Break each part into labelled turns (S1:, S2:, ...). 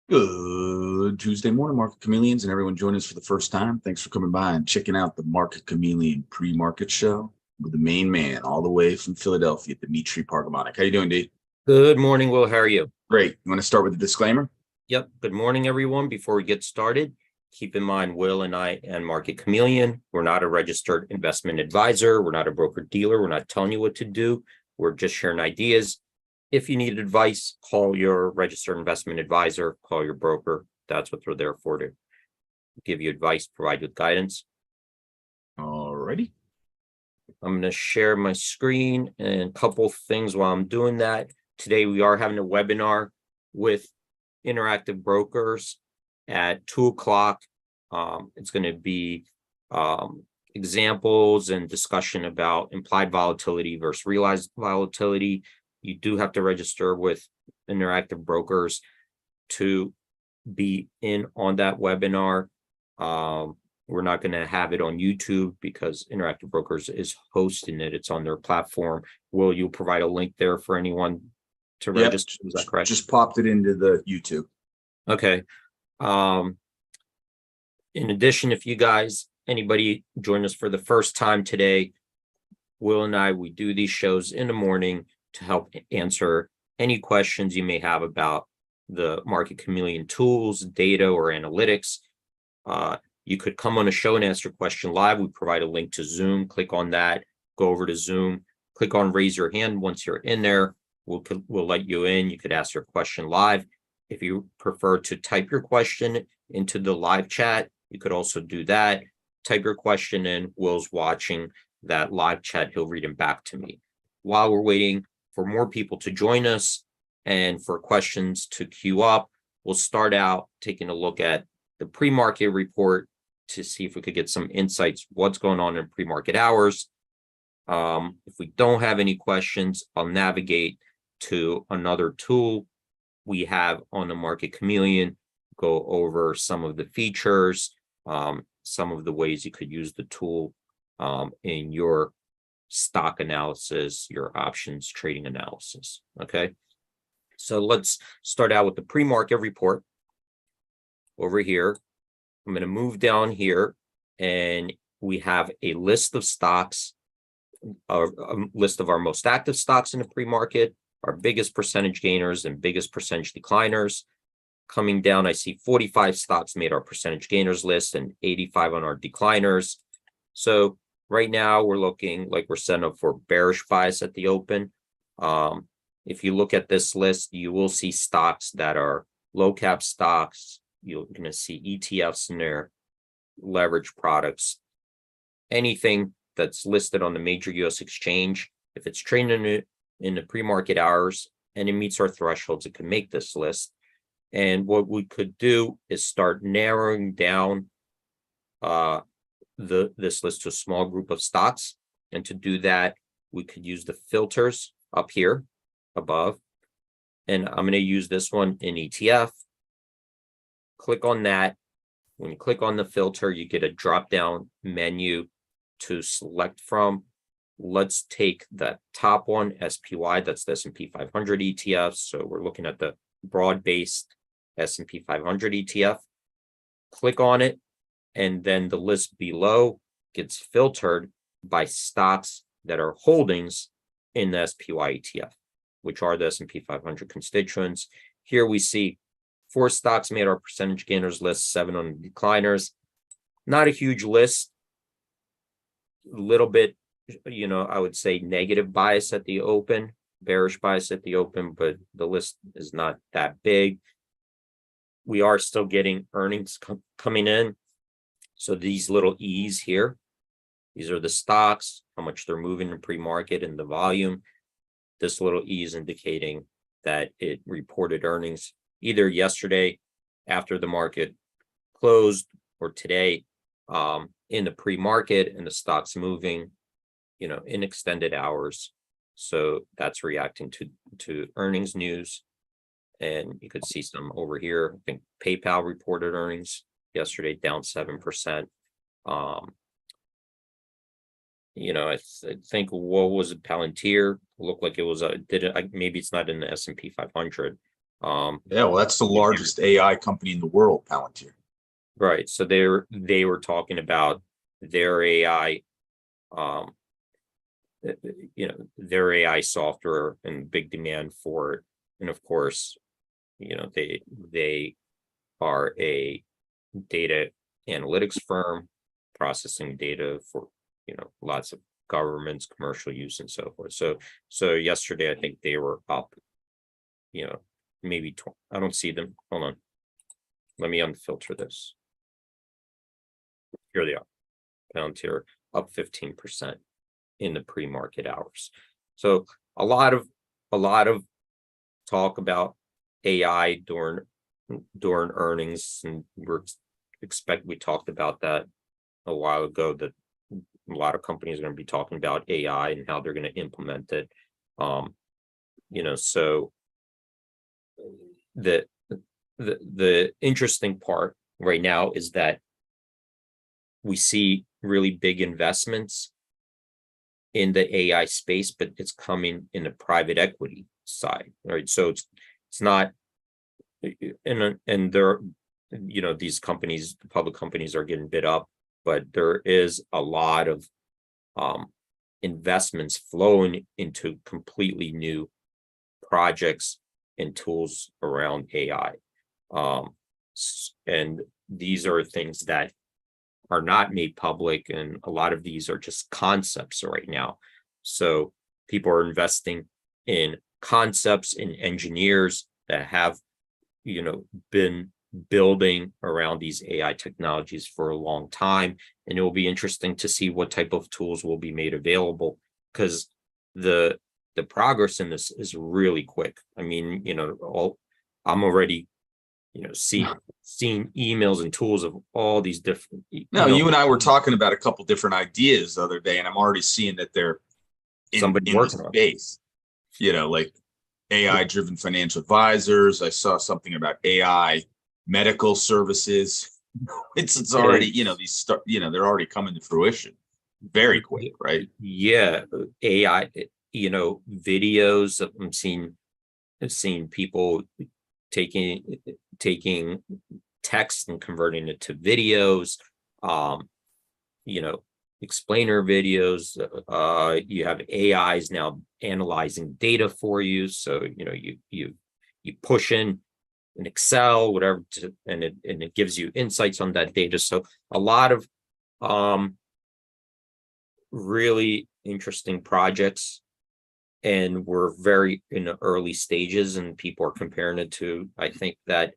S1: Good Tuesday morning, Market Chameleons, and everyone joining us for the first time. Thanks for coming by and checking out the Market Chameleon pre-market show with the main man all the way from Philadelphia, Dimitri Pargamonic. How you doing, D?
S2: Good morning, Will. How are you?
S1: Great. You want to start with a disclaimer?
S2: Yep. Good morning, everyone. Before we get started, keep in mind, Will and I and Market Chameleon, we're not a registered investment advisor. We're not a broker dealer. We're not telling you what to do. We're just sharing ideas. If you need advice, call your registered investment advisor, call your broker. That's what they're there for, to give you advice, provide you with guidance.
S1: Alrighty.
S2: I'm going to share my screen and a couple things while I'm doing that. Today, we are having a webinar with Interactive Brokers at 2:00. It's going to be examples and discussion about implied volatility versus realized volatility. You do have to register with Interactive Brokers to be in on that webinar. We're not going to have it on YouTube because Interactive Brokers is hosting it. It's on their platform. Will you provide a link there for anyone to register? Is that correct?
S1: Just popped it into the YouTube.
S2: Okay. In addition, if you guys, anybody join us for the first time today, Will and I, we do these shows in the morning to help answer any questions you may have about the Market Chameleon tools, data, or analytics. You could come on a show and ask your question live. We provide a link to Zoom. Click on that, go over to Zoom, click on raise your hand. Once you're in there, we'll let you in. You could ask your question live. If you prefer to type your question into the live chat, you could also do that. Type your question in. Will's watching that live chat. He'll read them back to me. While we're waiting for more people to join us and for questions to queue up, we'll start out taking a look at the pre-market report to see if we could get some insights, what's going on in pre-market hours. If we don't have any questions, I'll navigate to another tool we have on the Market Chameleon, go over some of the features, some of the ways you could use the tool in your stock analysis, your options trading analysis. Okay, so let's start out with the pre-market report. Over here, I'm going to move down here, and we have a list of stocks, a list of our most active stocks in the pre-market, our biggest percentage gainers and biggest percentage decliners. Coming down, I see 45 stocks made our percentage gainers list and 85 on our decliners. So right now, we're looking like we're setting up for bearish bias at the open. If you look at this list, you will see stocks that are low cap stocks. You're going to see ETFs in there, leverage products, anything that's listed on the major U.S. exchange. If it's trading in the pre-market hours and it meets our thresholds, it can make this list. And what we could do is start narrowing down this list to a small group of stocks. And to do that, we could use the filters up here above. And I'm going to use this one in ETF. Click on that. When you click on the filter, you get a drop-down menu to select from. Let's take the top one, SPY, that's the S&P 500 ETF. So we're looking at the broad-based S&P 500 ETF. Click on it, and then the list below gets filtered by stocks that are holdings in the SPY ETF, which are the S&P 500 constituents. Here we see 4 stocks made our percentage gainers list, 7 on the decliners. Not a huge list. A little bit, I would say negative bias at the open, bearish bias at the open, but the list is not that big. We are still getting earnings coming in. So these little E's here, these are the stocks, how much they're moving in pre-market and the volume. This little E is indicating that it reported earnings either yesterday after the market closed or today in the pre-market, and the stock's moving, in extended hours. So that's reacting to earnings news. And you could see some over here. I think PayPal reported earnings yesterday, down 7%. I think, what was it? Palantir looked like it was maybe it's not in the S&P 500,
S1: Yeah, well, that's the largest AI company in the world, Palantir.
S2: Right. So they were talking about their AI, um, their AI software and big demand for it. And of course, they are a data analytics firm processing data for, lots of governments, commercial use and so forth. So yesterday, I think they were up, maybe I don't see them. Hold on. Let me unfilter this. Here they are. Palantir up 15% in the pre-market hours. So a lot of talk about AI during earnings, and we talked about that a while ago, that a lot of companies are going to be talking about AI and how they're going to implement it. So the interesting part right now is that we see really big investments in the AI space, but it's coming in the private equity side, right? So it's not, and there, these companies, the public companies, are getting bid up, but there is a lot of investments flowing into completely new projects and tools around AI. And these are things that are not made public, and a lot of these are just concepts right now. So people are investing in concepts, in engineers that have, been building around these AI technologies for a long time. And it will be interesting to see what type of tools will be made available, because the progress in this is really quick. I mean, I'm already, seeing emails and tools of all these different.
S1: No, you and I were talking about a couple different ideas the other day, and I'm already seeing that they're in the space. Like AI-driven financial advisors. I saw something about AI medical services. It's already, they're already coming to fruition very quick, right?
S2: Yeah, AI, videos. I've seen people taking text and converting it to videos, explainer videos. You have AIs now analyzing data for you. So, you push in an Excel, whatever, and it gives you insights on that data. So a lot of really interesting projects, and we're very in the early stages, and people are comparing it to, I think, that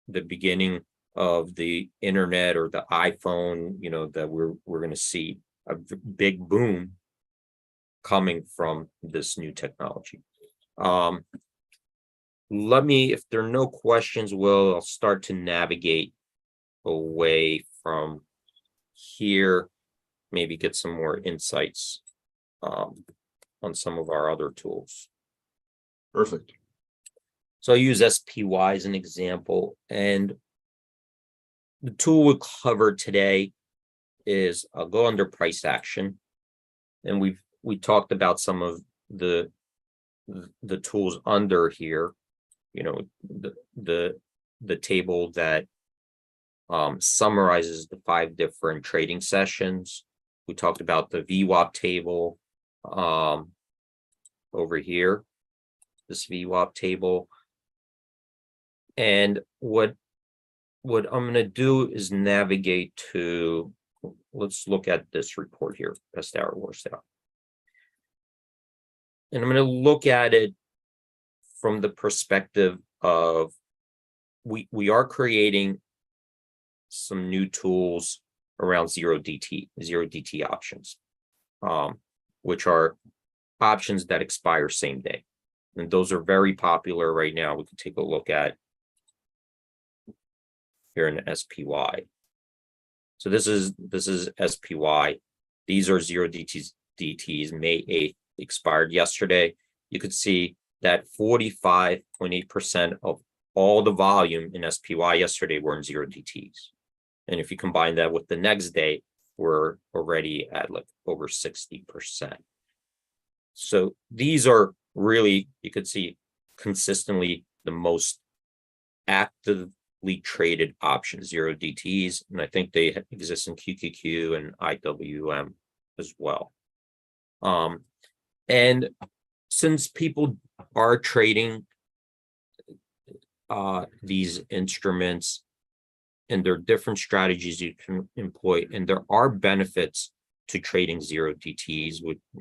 S2: the beginning of the internet or the iPhone, that we're going to see a big boom coming from this new technology. If there are no questions, I'll start to navigate away from here, maybe get some more insights on some of our other tools.
S1: Perfect.
S2: So I'll use SPY as an example, and the tool we'll cover today is I'll go under price action, and we talked about some of the tools under here, the table that summarizes the 5 different trading sessions. We talked about the VWAP table over here, this VWAP table. And what I'm going to do is navigate to, let's look at this report here, best hour, worst hour. And I'm going to look at it from the perspective of we are creating some new tools around zero DT options, which are options that expire same day. And those are very popular right now. We can take a look at here in the SPY. So this is SPY. These are zero DTs, May 8th, expired yesterday. You could see that 45.8% of all the volume in SPY yesterday were in zero DTs. And if you combine that with the next day, we're already at like over 60%. So these are really, you could see consistently the most actively traded options, zero DTs, and I think they exist in QQQ and IWM as well. And since people are trading these instruments, and there are different strategies you can employ, and there are benefits to trading zero DTs,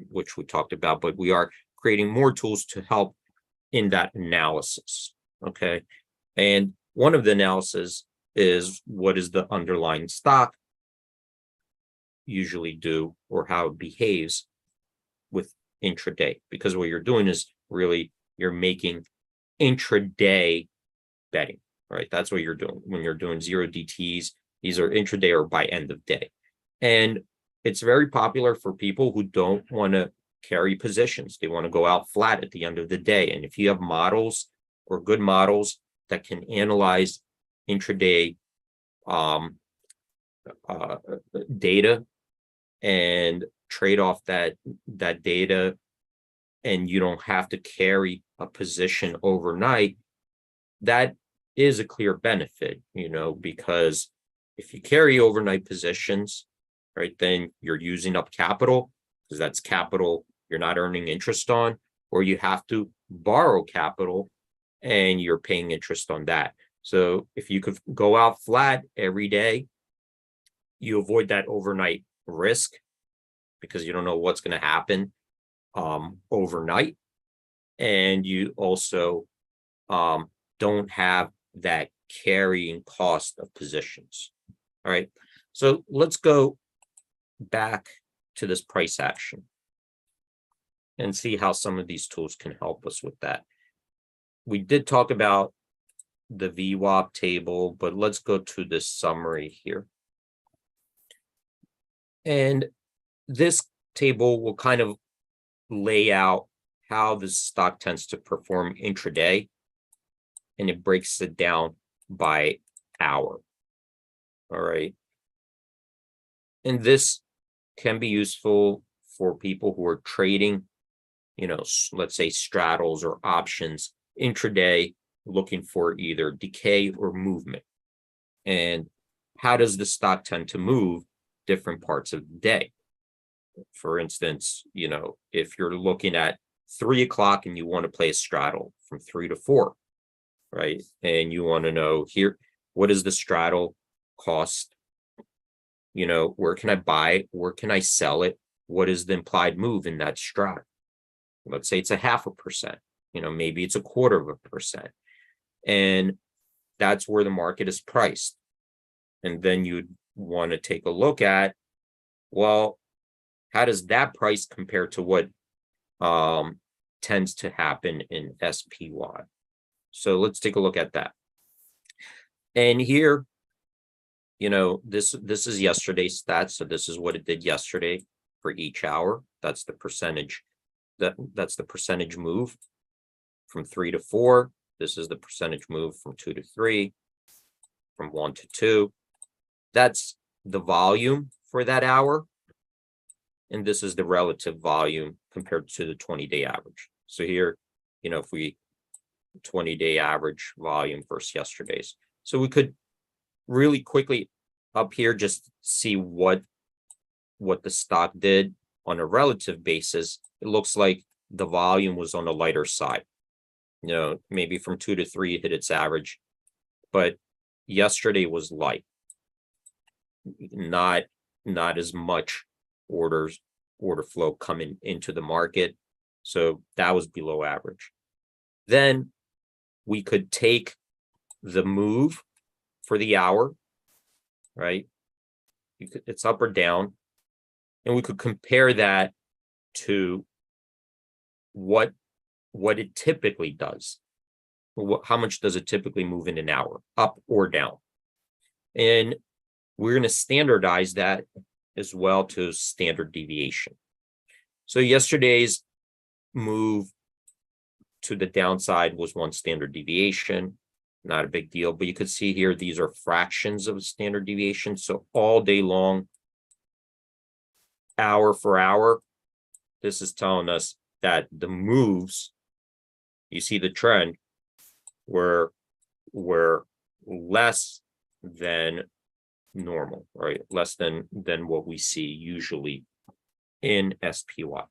S2: which we talked about, but we are creating more tools to help in that analysis. Okay. And one of the analysis is what is the underlying stock usually do, or how it behaves with intraday, because what you're doing is really you're making intraday betting, right? That's what you're doing when you're doing zero DTs. These are intraday or by end of day. And it's very popular for people who don't want to carry positions. They want to go out flat at the end of the day. And if you have models or good models that can analyze intraday data and trade off that data, and you don't have to carry a position overnight, that is a clear benefit, because if you carry overnight positions, right, then you're using up capital, because that's capital you're not earning interest on, or you have to borrow capital and you're paying interest on that. So if you could go out flat every day, you avoid that overnight risk, because you don't know what's going to happen overnight. And you also don't have that carrying cost of positions. All right. So let's go back to this price action and see how some of these tools can help us with that. We did talk about the VWAP table, but let's go to this summary here. And this table will kind of lay out how the stock tends to perform intraday, and it breaks it down by hour. All right. And this can be useful for people who are trading, let's say straddles or options intraday, looking for either decay or movement. And how does the stock tend to move different parts of the day? For instance, if you're looking at 3 o'clock and you want to play a straddle from 3 to 4, right? And you want to know here, what does the straddle cost? Where can I buy it? Where can I sell it? What is the implied move in that straddle? Let's say it's 0.5%, maybe it's 0.25%. And that's where the market is priced. And then you'd want to take a look at, well, how does that price compare to what tends to happen in SPY? So let's take a look at that. And here, this is yesterday's stats. So this is what it did yesterday for each hour. That's the percentage. That's the percentage move from 3 to 4. This is the percentage move from 2 to 3, from 1 to 2. That's the volume for that hour. And this is the relative volume compared to the 20-day average. So here, if we 20-day average volume versus yesterday's. So we could really quickly up here just see what the stock did on a relative basis. It looks like the volume was on the lighter side. Maybe from 2 to 3 it hit its average, but yesterday was light. Not as much order flow coming into the market. So that was below average. Then we could take the move for the hour, right? It's up or down. And we could compare that to what it typically does. How much does it typically move in an hour, up or down? And we're going to standardize that as well to standard deviation. So yesterday's move to the downside was 1 standard deviation, not a big deal, but you could see here, these are fractions of a standard deviation. So all day long, hour for hour, this is telling us that the moves, you see the trend where were less than normal, right? Less than what we see usually in SPY.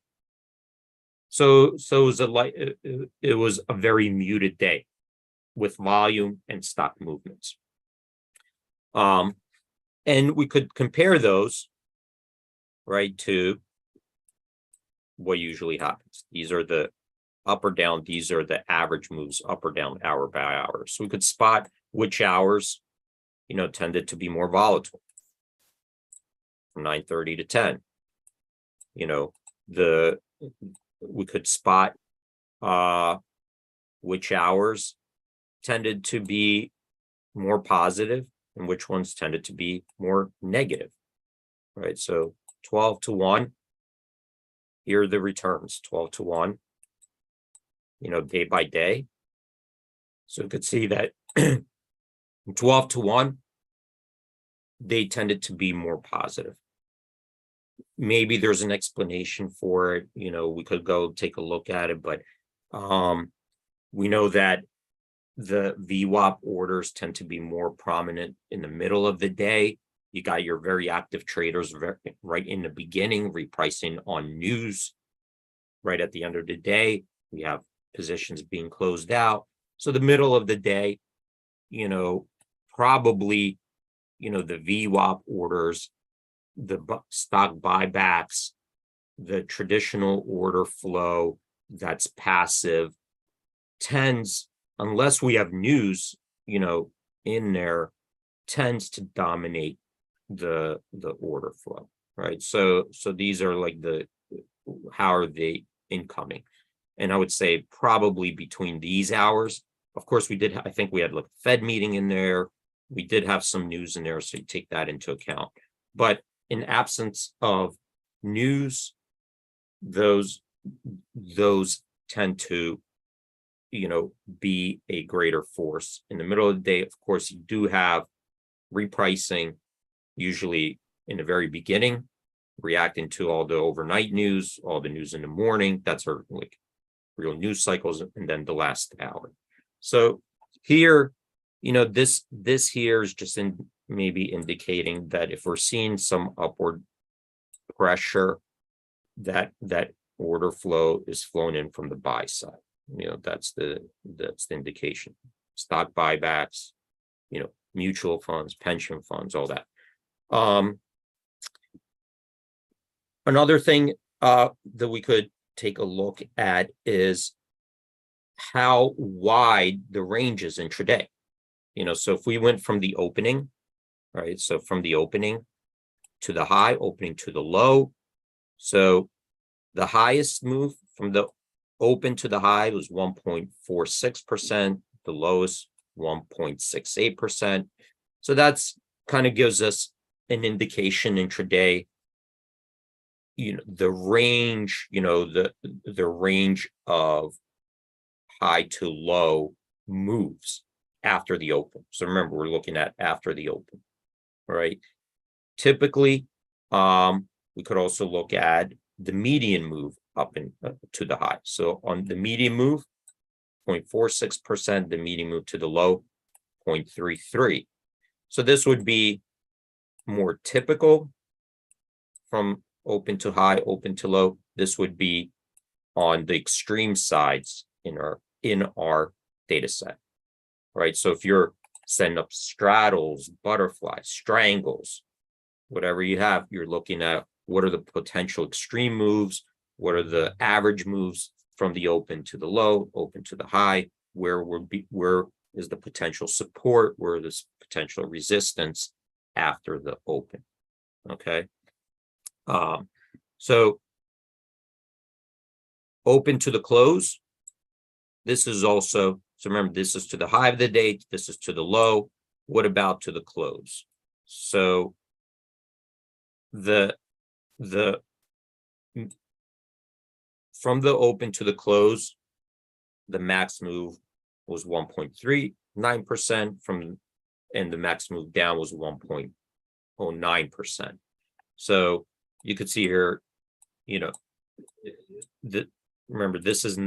S2: So it was it was a very muted day with volume and stock movements. And we could compare those, right, to what usually happens. These are the up or down. These are the average moves up or down hour by hour. So we could spot which hours, tended to be more volatile from 9:30 to 10. We could spot which hours tended to be more positive and which ones tended to be more negative, right? So 12 to 1, here are the returns, 12 to 1, day by day. So you could see that 12 to 1, they tended to be more positive. Maybe there's an explanation for it. We could go take a look at it, but we know that the VWAP orders tend to be more prominent in the middle of the day. You got your very active traders right in the beginning, repricing on news. Right at the end of the day, we have positions being closed out. So the middle of the day, probably, the VWAP orders, the stock buybacks, the traditional order flow that's passive tends, unless we have news, in there, tends to dominate the order flow, right? So these are like how are they incoming? And I would say probably between these hours. Of course, I think we had like a Fed meeting in there. We did have some news in there, so you take that into account. But in absence of news, those tend to, be a greater force. In the middle of the day, of course, you do have repricing, usually in the very beginning, reacting to all the overnight news, all the news in the morning. That's our like real news cycles, and then the last hour. So here, this here is just maybe indicating that if we're seeing some upward pressure, that order flow is flowing in from the buy side. That's the indication. Stock buybacks, mutual funds, pension funds, all that. Another thing that we could take a look at is how wide the range is intraday. So if we went from the opening, right? So from the opening to the high, opening to the low. So the highest move from the open to the high was 1.46%. The lowest 1.68%. So that's kind of gives us an indication intraday. The range, the range of high to low moves after the open. So remember, we're looking at after the open, right? Typically, we could also look at the median move up to the high. So on the median move, 0.46%, the median move to the low, 0.33. So this would be more typical from open to high, open to low. This would be on the extreme sides in our data set, right? So if you're setting up straddles, butterflies, strangles, whatever you have, you're looking at what are the potential extreme moves, what are the average moves from the open to the low, open to the high, where is the potential support, where is potential resistance after the open. Okay. So open to the close. This is also, so remember, this is to the high of the day, this is to the low. What about to the close? So from the open to the close, the max move was 1.39% and the max move down was 1.09%. So you could see here, remember, this is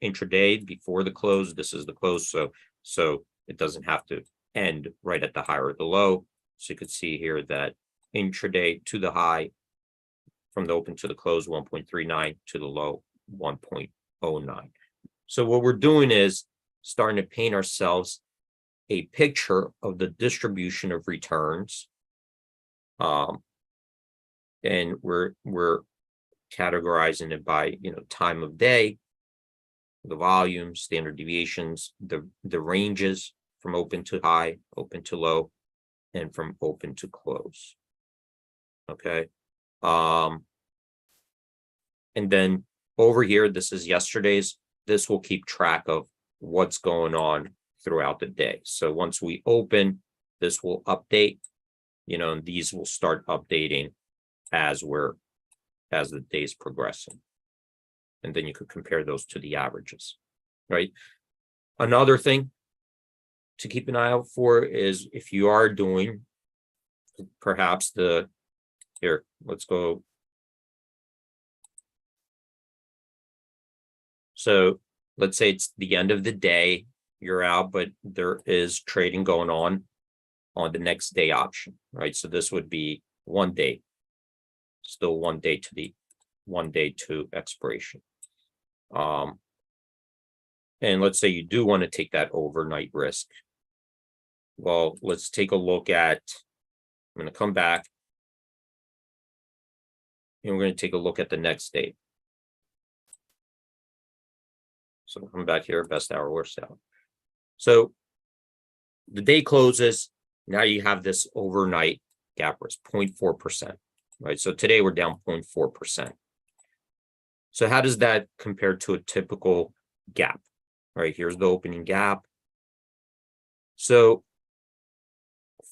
S2: intraday before the close. This is the close. So So it doesn't have to end right at the high or the low. So you could see here that intraday to the high, from the open to the close, 1.39, to the low, 1.09. So what we're doing is starting to paint ourselves a picture of the distribution of returns. And we're categorizing it by, time of day, the volume, standard deviations, the ranges from open to high, open to low, and from open to close. Okay. And then over here, this is yesterday's. This will keep track of what's going on throughout the day. So once we open, this will update, and these will start updating as the day's progressing. And then you could compare those to the averages, right? Another thing to keep an eye out for is if you are doing perhaps here, let's go. So let's say it's the end of the day, you're out, but there is trading going on the next day option, right? So this would be 1 day, still 1 day to expiration. And let's say you do want to take that overnight risk. Well, let's take a look at, I'm going to come back and we're going to take a look at the next day. So come back here, best hour, worst hour. So the day closes. Now you have this overnight gap risk, 0.4%, right? So today we're down 0.4%. So how does that compare to a typical gap? All right, here's the opening gap. So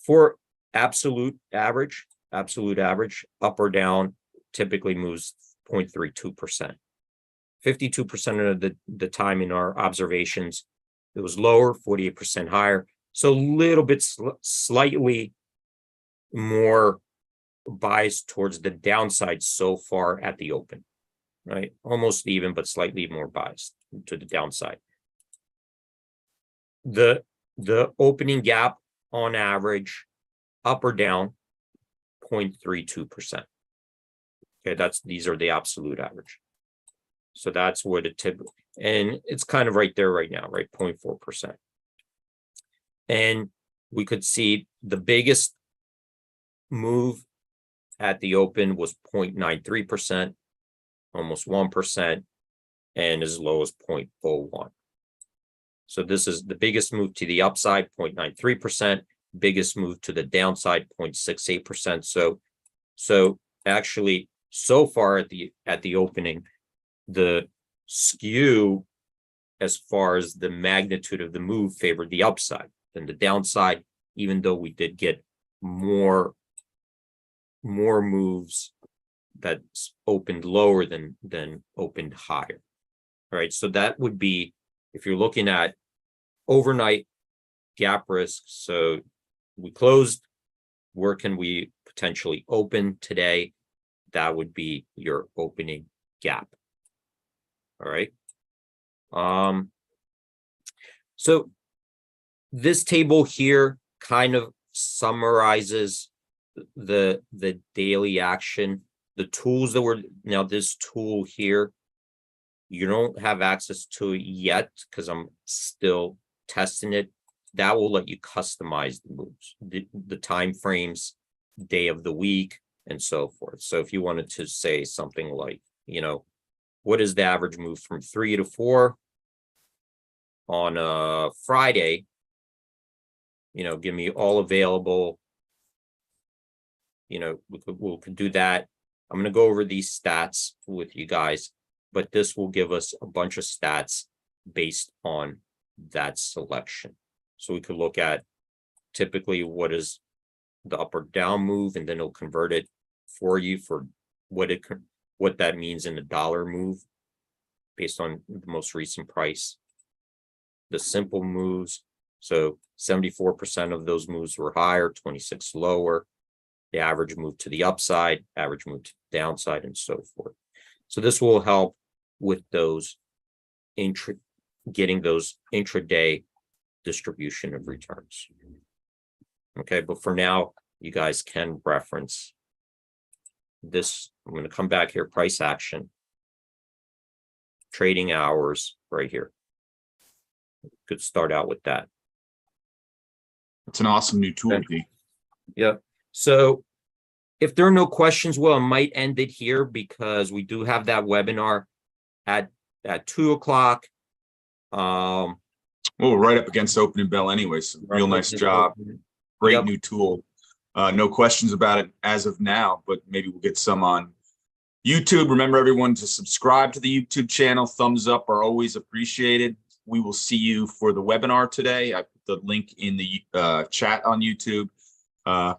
S2: for absolute average, up or down, typically moves 0.32%. 52% of the time in our observations, it was lower, 48% higher. So a little bit slightly more biased towards the downside so far at the open, right? Almost even, but slightly more biased to the downside. The opening gap on average, up or down, 0.32%. Okay, these are the absolute average. So that's what it typically, and it's kind of right there right now, right? 0.4%. And we could see the biggest move at the open was 0.93%, almost 1%, and as low as 0.01. So this is the biggest move to the upside, 0.93%, biggest move to the downside, 0.68%. So actually, so far at the opening, the skew as far as the magnitude of the move favored the upside than the downside, even though we did get more moves that opened lower than opened higher. All right, so that would be, if you're looking at overnight gap risk, so we closed, where can we potentially open today? That would be your opening gap. All right. So this table here kind of summarizes the daily action, the tools that were, now this tool here, you don't have access to it yet because I'm still testing it. That will let you customize the moves, the time frames, day of the week, and so forth. So if you wanted to say something like, what is the average move from 3 to 4 on a Friday? Give me all available. We could do that. I'm going to go over these stats with you guys, but this will give us a bunch of stats based on that selection. So we could look at typically what is the up or down move, and then it'll convert it for you for what that means in a dollar move based on the most recent price. The simple moves, so 74% of those moves were higher, 26 lower. The average move to the upside, average move to the downside, and so forth. So this will help with those getting those intraday distribution of returns. Okay, but for now, you guys can reference this. I'm going to come back here, price action, trading hours right here. Could start out with that.
S1: It's an awesome new tool,
S2: Okay.
S1: D.
S2: Yeah. So if there are no questions, well, I might end it here because we do have that webinar at 2 o'clock.
S1: Well, we're right up against opening bell anyway, so real nice job. Great
S2: Yep.
S1: new tool. No questions about it as of now, but maybe we'll get some on YouTube. Remember, everyone, to subscribe to the YouTube channel. Thumbs up are always appreciated. We will see you for the webinar today. I put the link in the chat on YouTube.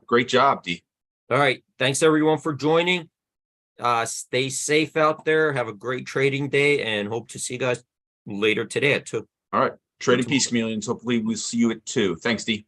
S1: Great job, D.
S2: All right. Thanks, everyone, for joining. Stay safe out there. Have a great trading day, and hope to see you guys later today at 2.
S1: All right. Trading Peace, Chameleons. Hopefully we'll see you at 2. Thanks, D.